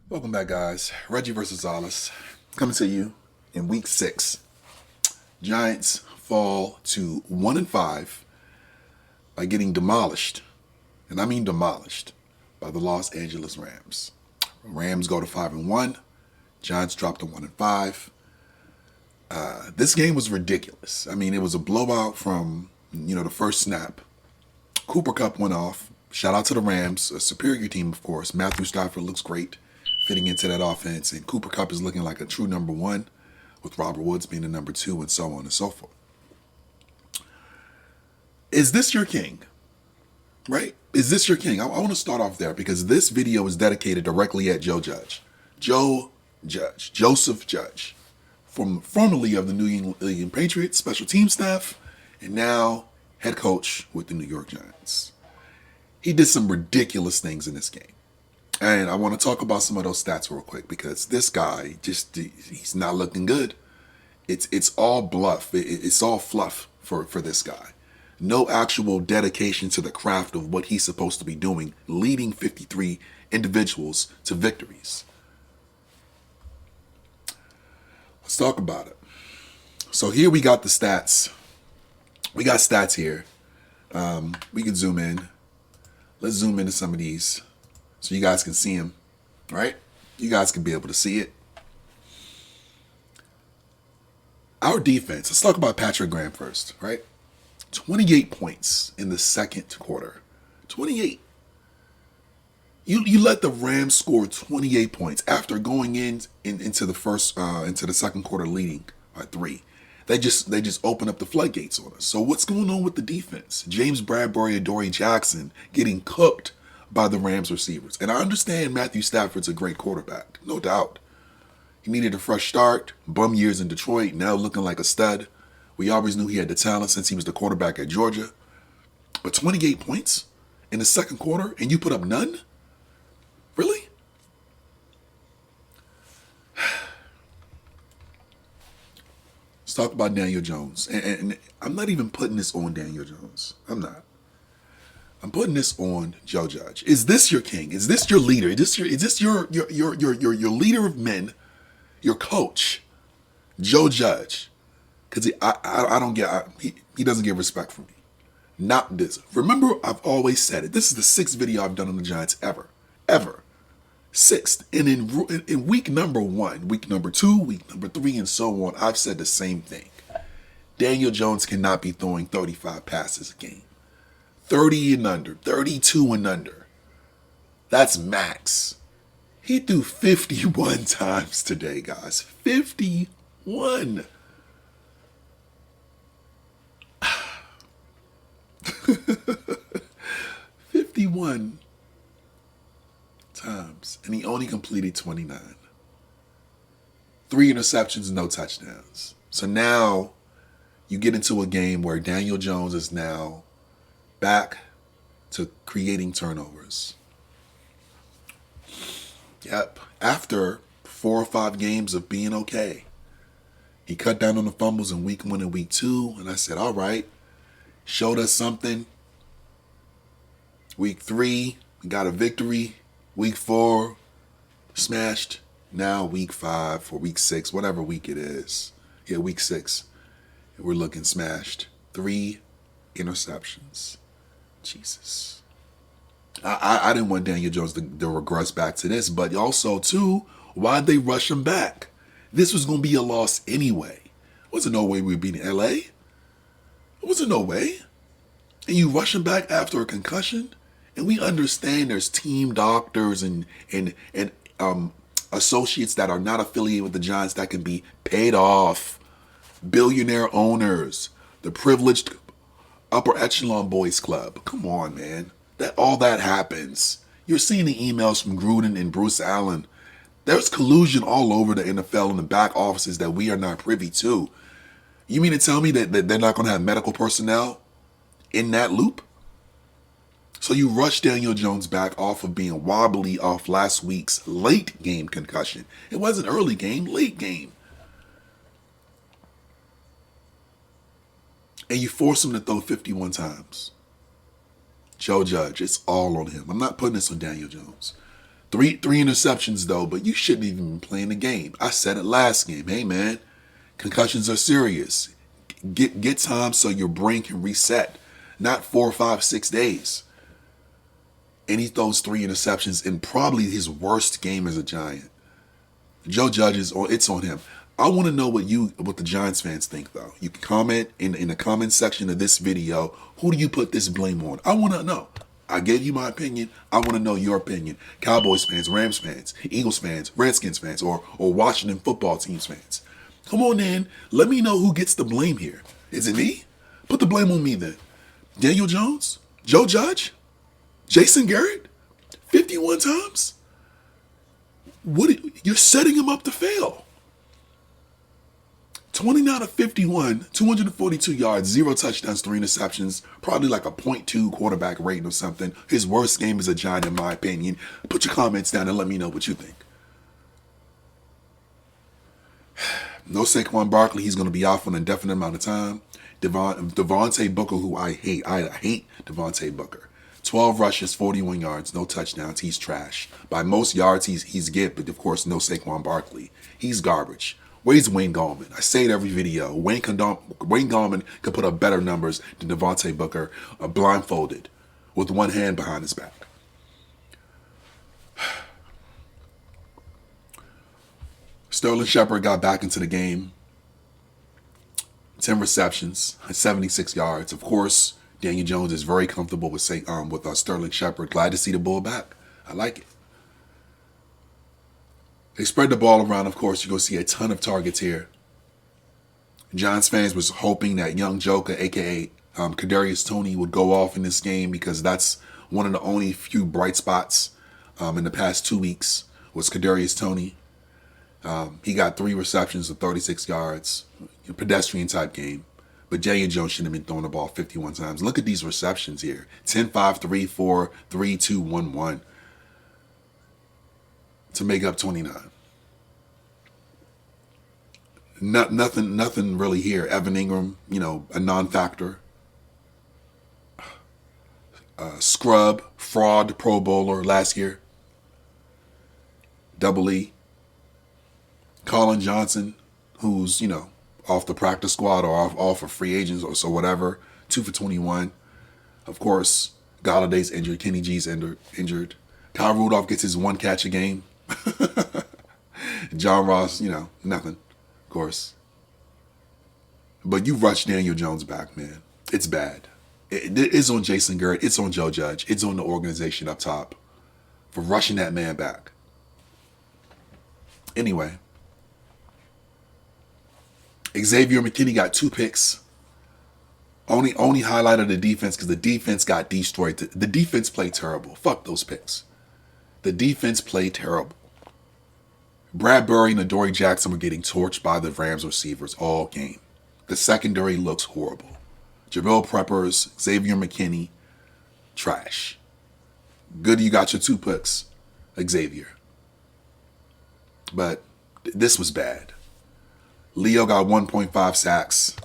Welcome back, guys. Reggie versus Alice coming to you in week 6. Giants fall to 1-5 by getting demolished, and I mean demolished, by the Los Angeles Rams. Rams go to 5-1. Giants drop to 1-5. This game was ridiculous. I mean, it was a blowout from the first snap. Cooper Kupp went off. Shout out to the Rams, a superior team, of course. Matthew Stafford looks great fitting into that offense, and Cooper Kupp is looking like a true number one, with Robert Woods being the number 2, and so on and so forth. Is this your king? Right? Is this your king? I want to start off there because this video is dedicated directly at Joe Judge. Joseph Judge, formerly of the New England Patriots special team staff, and now head coach with the New York Giants. He did some ridiculous things in this game. And I want to talk about some of those stats real quick because this guy he's not looking good. It's all bluff. It's all fluff for this guy. No actual dedication to the craft of what he's supposed to be doing, leading 53 individuals to victories. Let's talk about it. So here we got the stats. We got stats here. We can zoom in. Let's zoom into some of these so you guys can see them, right? You guys can be able to see it. Our defense, let's talk about Patrick Graham first, right? 28 points in the second quarter. 28. You let the Rams score 28 points after going into the second quarter leading by 3. They just open up the floodgates on us. So what's going on with the defense? James Bradbury and Dory Jackson getting cooked by the Rams receivers. And I understand Matthew Stafford's a great quarterback, no doubt. He needed a fresh start, bum years in Detroit, now looking like a stud. We always knew he had the talent since he was the quarterback at Georgia. But 28 points in the second quarter and you put up none? Really? Let's talk about Daniel Jones. And I'm not even putting this on Daniel Jones. I'm not. I'm putting this on Joe Judge. Is this your king? Is this your leader? Is this your leader of men, your coach, Joe Judge? Because I don't get, he doesn't get respect from me. Not this. Remember, I've always said it. This is the 6th video I've done on the Giants ever. 6th. And in week number 1, week number 2, week number 3, and so on, I've said the same thing. Daniel Jones cannot be throwing 35 passes a game. 30 and under, 32 and under. That's max. He threw 51 times today, guys. 51. $51 times, and he only completed 29. 3 interceptions, no touchdowns. So now you get into a game where Daniel Jones is now back to creating turnovers. Yep. After 4 or 5 games of being okay, he cut down on the fumbles in week 1 and week 2, and I said, all right, showed us something. Week 3, we got a victory. Week 4, smashed. Now week 5 or week 6, whatever week it is. Yeah, week 6. We're looking smashed. 3 interceptions. Jesus. I didn't want Daniel Jones to regress back to this, but also, too, why'd they rush him back? This was going to be a loss anyway. Wasn't no way we were beating LA. It wasn't no way. And you rush him back after a concussion? And we understand there's team doctors and associates that are not affiliated with the Giants that can be paid off. Billionaire owners. The privileged upper echelon boys club. Come on, man. All that happens. You're seeing the emails from Gruden and Bruce Allen. There's collusion all over the NFL in the back offices that we are not privy to. You mean to tell me that they're not going to have medical personnel in that loop? So you rush Daniel Jones back off of being wobbly off last week's late game concussion. It wasn't early game, late game. And you force him to throw 51 times. Joe Judge, it's all on him. I'm not putting this on Daniel Jones. Three interceptions though, but you shouldn't even be playing the game. I said it last game. Hey man, concussions are serious. Get time so your brain can reset. Not 4, 5, 6 days. And he throws 3 interceptions in probably his worst game as a Giant. Joe Judge it's on him. I want to know what the Giants fans think though. You can comment in the comment section of this video. Who do you put this blame on? I want to know. I gave you my opinion. I want to know your opinion. Cowboys fans, Rams fans, Eagles fans, Redskins fans, or Washington football teams fans. Come on in. Let me know who gets the blame here. Is it me? Put the blame on me then. Daniel Jones? Joe Judge? Jason Garrett? 51 times? You're setting him up to fail. 29 of 51, 242 yards, 0 touchdowns, 3 interceptions, probably like a .2 quarterback rating or something. His worst game as a Giant, in my opinion. Put your comments down and let me know what you think. No Saquon Barkley. He's going to be out for an indefinite amount of time. Devontae Booker, who I hate. I hate Devontae Booker. 12 rushes, 41 yards, no touchdowns. He's trash. By most yards, he's good, but of course, no Saquon Barkley. He's garbage. Where's Wayne Gallman? I say it every video. Wayne Gallman could put up better numbers than Devontae Booker, blindfolded, with one hand behind his back. Sterling Shepard got back into the game. 10 receptions, 76 yards. Of course, Daniel Jones is very comfortable with Sterling Shepard. Glad to see the bull back. I like it. They spread the ball around. Of course, you're going to see a ton of targets here. Giants fans was hoping that young Joker, a.k.a. Kadarius Toney, would go off in this game because that's one of the only few bright spots in the past 2 weeks was Kadarius Toney. He got 3 receptions of 36 yards. Pedestrian type game. But Daniel Jones shouldn't have been throwing the ball 51 times. Look at these receptions here. 10, 5, 3, 4, 3, 2, 1, 1. To make up 29. Nothing really here. Evan Ingram, a non-factor. Scrub, fraud, Pro Bowler last year. Double E. Colin Johnson, who's, off the practice squad or off for free agents or so whatever. 2 for 21. Of course, Galladay's injured. Kenny G's injured. Kyle Rudolph gets his 1 catch a game. John Ross, nothing, of course. But you rushed Daniel Jones back, man. It's bad. It's on Jason Garrett. It's on Joe Judge. It's on the organization up top for rushing that man back. Anyway. Xavier McKinney got 2 picks. Only highlight of the defense because the defense got destroyed. The defense played terrible. Fuck those picks. The defense played terrible. Bradbury and Adoree Jackson were getting torched by the Rams receivers all game. The secondary looks horrible. Jabril Peppers, Xavier McKinney, trash. Good you got your 2 picks, Xavier. But this was bad. Leo got 1.5 sacks.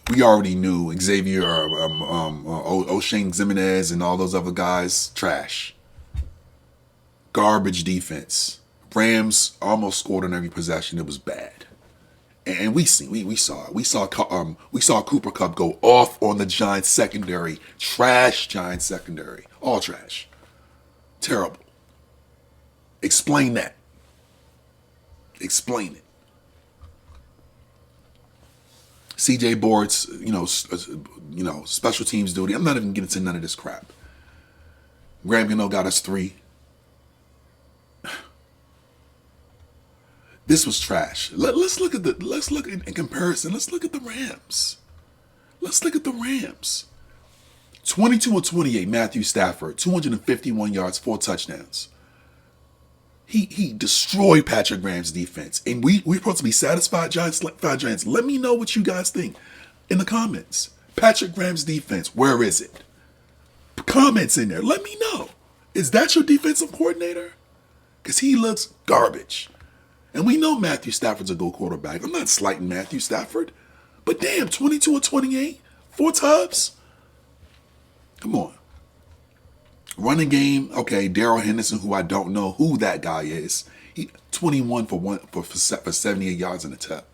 We already knew Xavier, O'Shane Zimenez, and all those other guys, trash. Garbage defense. Rams almost scored on every possession. It was bad, and we saw it. We saw Cooper Kupp go off on the Giants secondary. Trash Giants secondary. All trash. Terrible. Explain that. Explain it. CJ Board's, special teams duty. I'm not even getting into none of this crap. Graham Gano got us 3. This was trash. Let's look in comparison. Let's look at the Rams. 22 of 28, Matthew Stafford, 251 yards, 4 touchdowns. He destroyed Patrick Graham's defense. And we're supposed to be satisfied, Giants. Let me know what you guys think in the comments. Patrick Graham's defense, where is it? Comments in there. Let me know. Is that your defensive coordinator? Because he looks garbage. And we know Matthew Stafford's a good quarterback. I'm not slighting Matthew Stafford. But damn, 22 of 28, 4 tubs? Come on. Running game, okay, Daryl Henderson, who I don't know who that guy is. He 21 for 78 yards in a tip.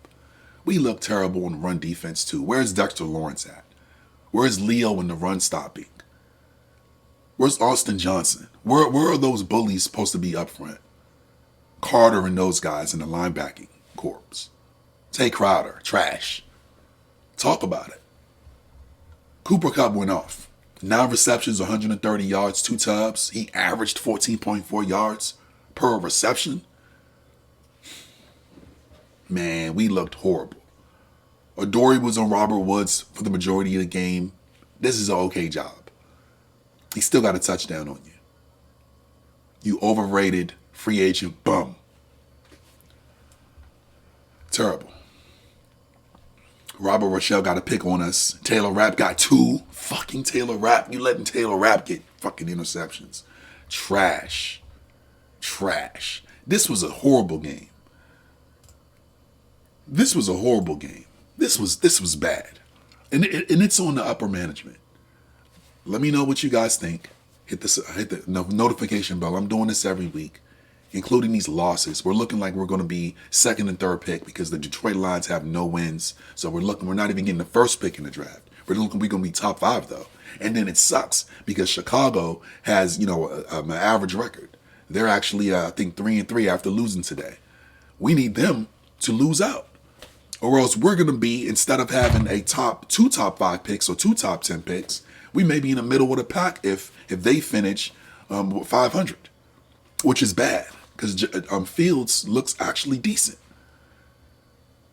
We look terrible in run defense too. Where's Dexter Lawrence at? Where's Leo in the run stopping? Where's Austin Johnson? Where are those bullies supposed to be up front? Carter and those guys in the linebacking corps. Tay Crowder, trash. Talk about it. Cooper Kupp went off. 9 receptions, 130 yards, 2 tubs. He averaged 14.4 yards per reception. Man, we looked horrible. Adoree was on Robert Woods for the majority of the game. This is an okay job. He still got a touchdown on you. You overrated free agent bum. Terrible. Robert Rochelle got a pick on us. Taylor Rapp got 2. Fucking Taylor Rapp. You letting Taylor Rapp get fucking interceptions. Trash. Trash. This was a horrible game. This was a horrible game. This was bad. And it's on the upper management. Let me know what you guys think. Hit the notification bell. I'm doing this every week, including these losses. We're looking like we're going to be second and third pick because the Detroit Lions have no wins. So we're not even getting the first pick in the draft. We're going to be top 5 though. And then it sucks because Chicago has, an average record. They're actually, I think 3-3 after losing today. We need them to lose out. Or else we're going to be, instead of having a two top 5 picks or 2 top 10 picks, we may be in the middle of the pack if they finish 500, which is bad because Fields looks actually decent.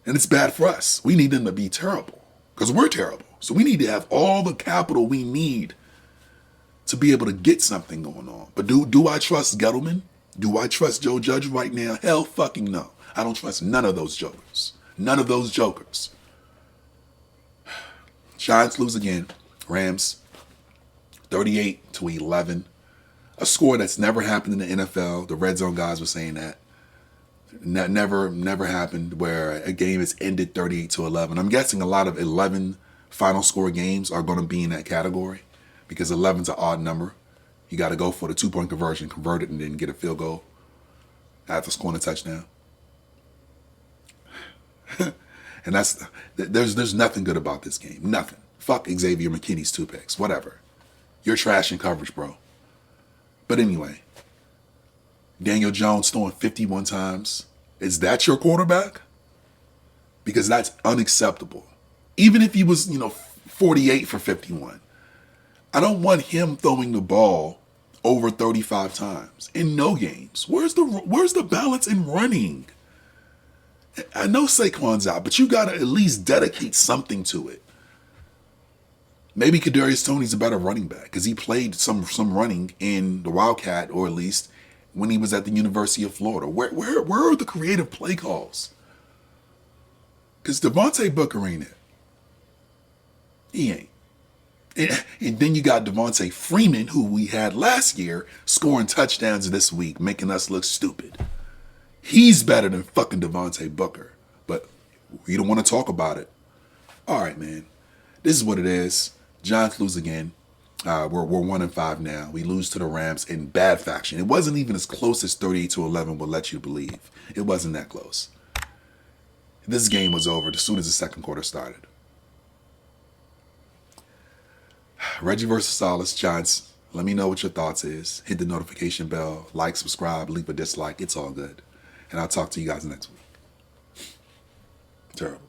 And it's bad for us. We need them to be terrible because we're terrible. So we need to have all the capital we need to be able to get something going on. But do I trust Gettleman? Do I trust Joe Judge right now? Hell fucking no. I don't trust none of those jokers. None of those jokers. Giants lose again. Rams 38-11. A score that's never happened in the NFL. The red zone guys were saying that. Never happened where a game is ended 38-11. I'm guessing a lot of 11 final score games are going to be in that category because 11's an odd number. You got to go for the 2-point conversion, convert it, and then get a field goal after scoring a touchdown. And there's nothing good about this game. Nothing. Fuck Xavier McKinney's 2 picks. Whatever. You're trash in coverage, bro. But anyway, Daniel Jones throwing 51 times. Is that your quarterback? Because that's unacceptable. Even if he was, 48 for 51. I don't want him throwing the ball over 35 times in no games. Where's the balance in running? I know Saquon's out, but you got to at least dedicate something to it. Maybe Kadarius Toney's a better running back because he played some running in the Wildcat, or at least when he was at the University of Florida. Where are the creative play calls? Because Devontae Booker ain't it. He ain't. And then you got Devontae Freeman, who we had last year, scoring touchdowns this week, making us look stupid. He's better than fucking Devontae Booker. But we don't want to talk about it. All right, man. This is what it is. Giants lose again. We're 1-5 now. We lose to the Rams in bad fashion. It wasn't even as close as 38-11 will let you believe. It wasn't that close. This game was over as soon as the second quarter started. Reggie versus Salas, Giants. Let me know what your thoughts is. Hit the notification bell. Like, subscribe, leave a dislike. It's all good. And I'll talk to you guys next week. Terrible.